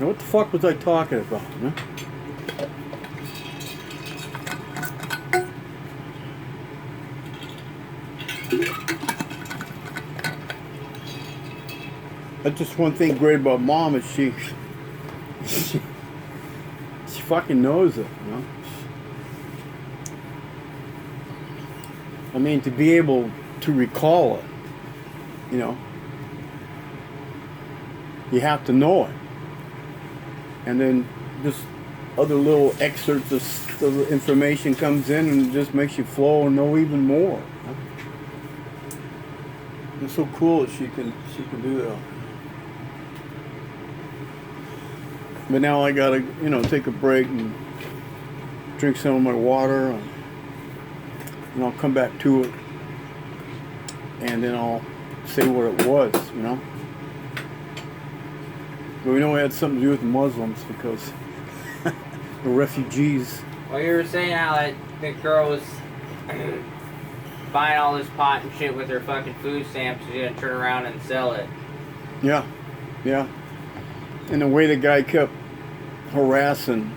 Now, what the fuck was I talking about, huh? That's just one thing great about Mom is she fucking knows it, you know? I mean, to be able to recall it, you know, you have to know it. And then just other little excerpts of information comes in and just makes you flow and know even more. Huh? It's so cool that she can do that. But now I gotta, you know, take a break and drink some of my water, and I'll come back to it, and then I'll say what it was, you know. But we know it had something to do with the Muslims because the refugees. Well, you were saying how that the girl was buying all this pot and shit with her fucking food stamps. She's gonna turn around and sell it. Yeah, yeah. And the way the guy kept harassing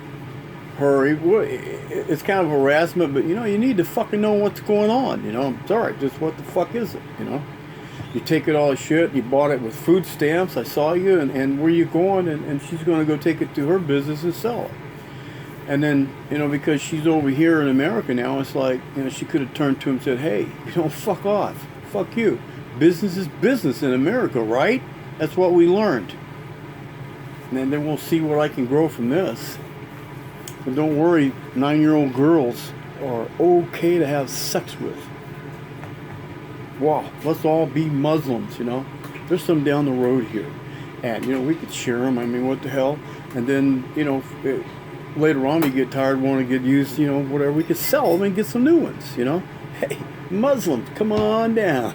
her, it's kind of harassment, but you know, you need to fucking know what's going on, you know. It's alright, just what the fuck is it, you know? You take it all as shit, you bought it with food stamps, I saw you, and where you going, and she's going to go take it to her business and sell it. And then, you know, because she's over here in America now, it's like, you know, she could have turned to him and said, hey, you know, fuck off, fuck you. Business is business in America, right? That's what we learned. And then we'll see what I can grow from this. But don't worry, 9-year-old girls are okay to have sex with. Wow, let's all be Muslims, you know. There's some down the road here. And, you know, we could share them. I mean, what the hell? And then, you know, later on we get tired, want to get used, you know, whatever. We could sell them and get some new ones, you know. Hey, Muslims, come on down.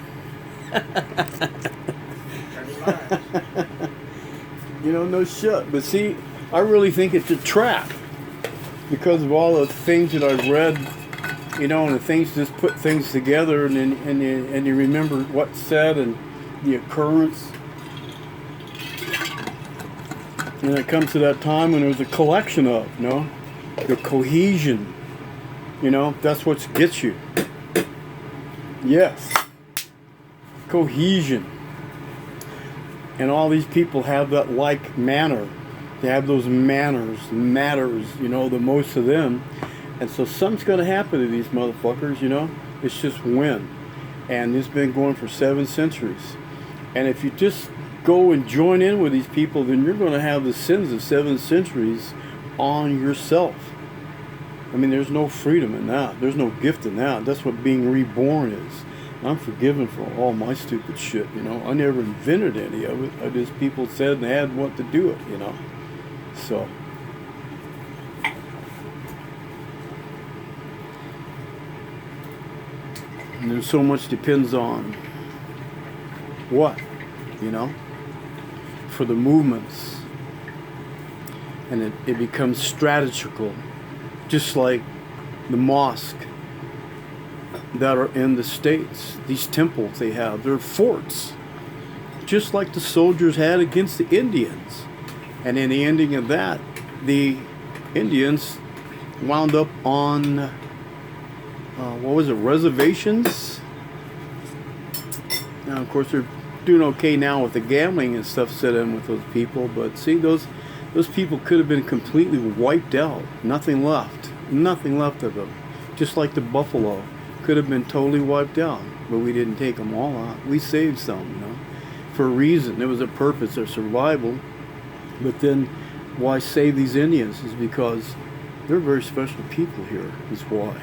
You know, no shit. But see, I really think it's a trap because of all the things that I've read, you know, and the things just put things together, and you remember what's said and the occurrence. And it comes to that time when there was a collection of, you know, the cohesion. You know, that's what gets you. Yes. Cohesion. And all these people have that like manner. They have those matters, you know, the most of them. And so something's going to happen to these motherfuckers, you know. It's just when. And it's been going for 7 centuries. And if you just go and join in with these people, then you're going to have the sins of 7 centuries on yourself. I mean, there's no freedom in that. There's no gift in that. That's what being reborn is. I'm forgiven for all my stupid shit, you know. I never invented any of it. I just, people said and had what to do it, you know. So. And there's so much depends on what, you know, for the movements. And it becomes strategical, just like the mosque that are in the States. These temples they have, they're forts, just like the soldiers had against the Indians. And in the ending of that, the Indians wound up on reservations. Now, of course, they're doing okay now with the gambling and stuff set in with those people, but see, those people could have been completely wiped out. Nothing left of them. Just like the buffalo could have been totally wiped out, but we didn't take them all out. We saved some, you know, for a reason. There was a purpose, their survival. But then, why save these Indians is because they're very special people here, is why,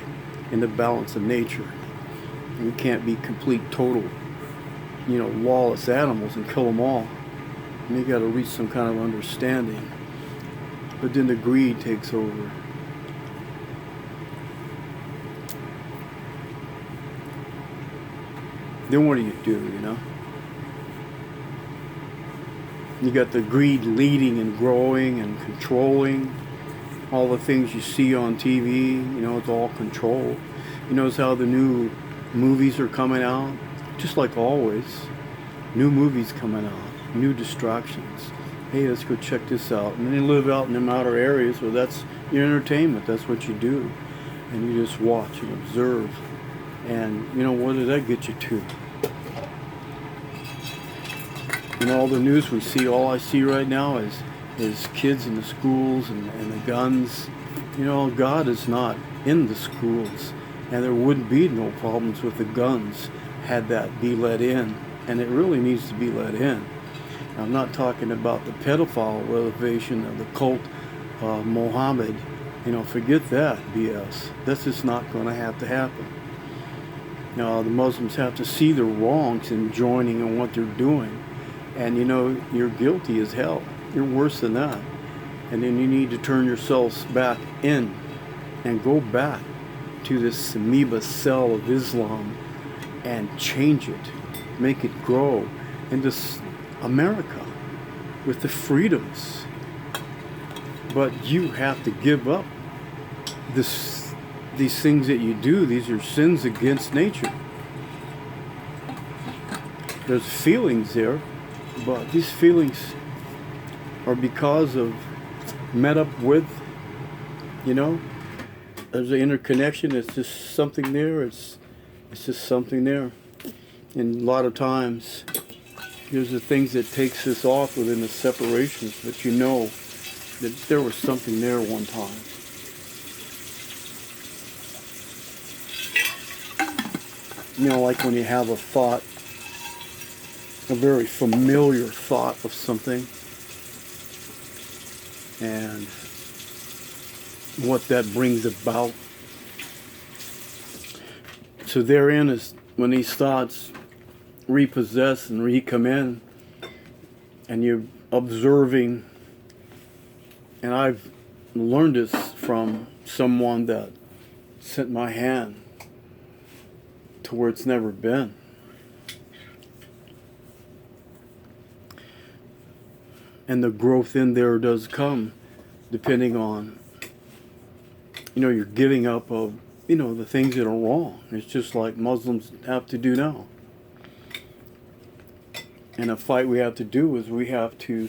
in the balance of nature. We can't be complete, total, you know, lawless animals and kill them all. And you got to reach some kind of understanding. But then the greed takes over. Then what do, you know? You got the greed leading and growing and controlling. All the things you see on TV, you know, it's all control. You notice how the new movies are coming out? Just like always. New movies coming out. New distractions. Hey, let's go check this out. And then you live out in them outer areas where that's your entertainment. That's what you do. And you just watch and observe. And, what does that get you to? All the news we see, all I see right now is kids in the schools and the guns. God is not in the schools. And there wouldn't be no problems with the guns had that be let in. And it really needs to be let in. I'm not talking about the pedophile revelation of the cult Mohammed. Forget that BS. That's just not going to happen. The Muslims have to see their wrongs in joining in what they're doing. And you're guilty as hell. You're worse than that. And then you need to turn yourselves back in and go back to this amoeba cell of Islam and change it. Make it grow into America with the freedoms. But you have to give up these things that you do. These are sins against nature. There's feelings there, but these feelings are because of met up with, there's an interconnection. It's just something there. It's just something there. And a lot of times there's the things that takes us off within the separations, but that there was something there one time. Like when you have a thought, a very familiar thought of something, and what that brings about. So therein is when these thoughts repossess and re-come in, and you're observing, and I've learned this from someone that sent my hand to where it's never been. And the growth in there does come depending on, you're giving up of, the things that are wrong. It's just like Muslims have to do now. And a fight we have to do is we have to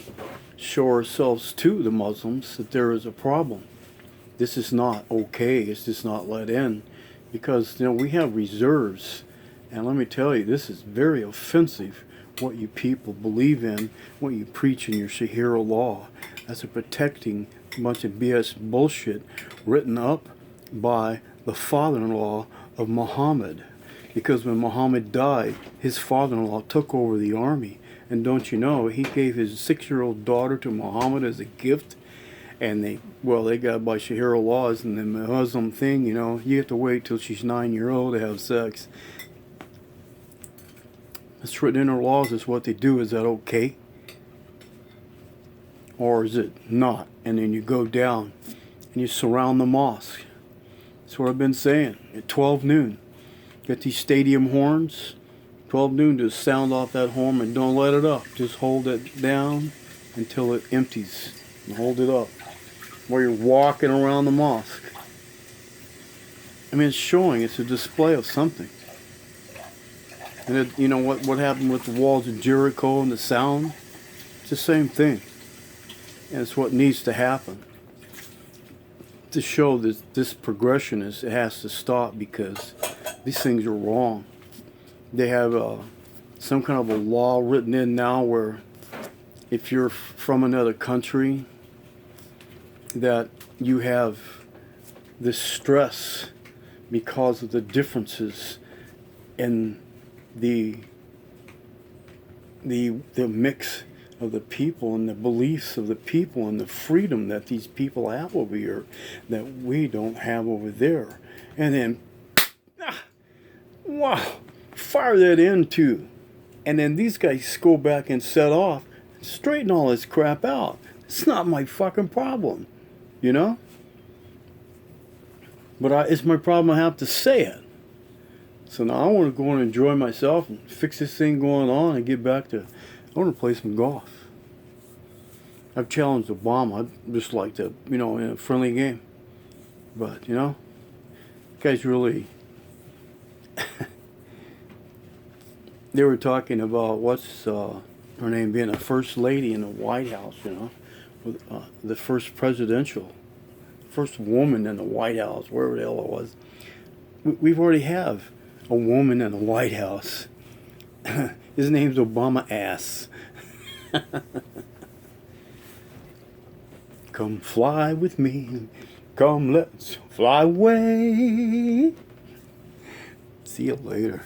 show ourselves to the Muslims that there is a problem. This is not okay. It's just not let in. Because, we have reserves. And let me tell you, this is very offensive, what you people believe in, what you preach in your Sharia law. That's a protecting bunch of BS bullshit written up by the father-in-law of Muhammad. Because when Muhammad died, his father-in-law took over the army. And don't you know, he gave his 6-year-old daughter to Muhammad as a gift. And they got by Sharia laws and the Muslim thing, you have to wait till she's 9-year-old to have sex. It's written in our laws, is what they do. Is that okay? Or is it not? And then you go down and you surround the mosque. That's what I've been saying. At 12 noon, get these stadium horns. 12 noon, just sound off that horn and don't let it up. Just hold it down until it empties. And hold it up while you're walking around the mosque. It's showing. It's a display of something. And what happened with the walls of Jericho and the sound? It's the same thing. And it's what needs to happen to show that this progression it has to stop, because these things are wrong. They have some kind of a law written in now where if you're from another country, that you have this stress because of the differences in the mix of the people and the beliefs of the people and the freedom that these people have over here that we don't have over there. And then, wow, fire that into. And then these guys go back and set off, straighten all this crap out. It's not my fucking problem, But it's my problem. I have to say it. So now I want to go and enjoy myself and fix this thing going on and get back to, I want to play some golf. I've challenged Obama. I'd just like to, in a friendly game. But, guys really, they were talking about what's her name being a first lady in the White House, you know, with, the first first woman in the White House, wherever the hell it was. We've already have a woman in the White House. His name's Obama Ass. Come fly with me. Come, let's fly away. See you later.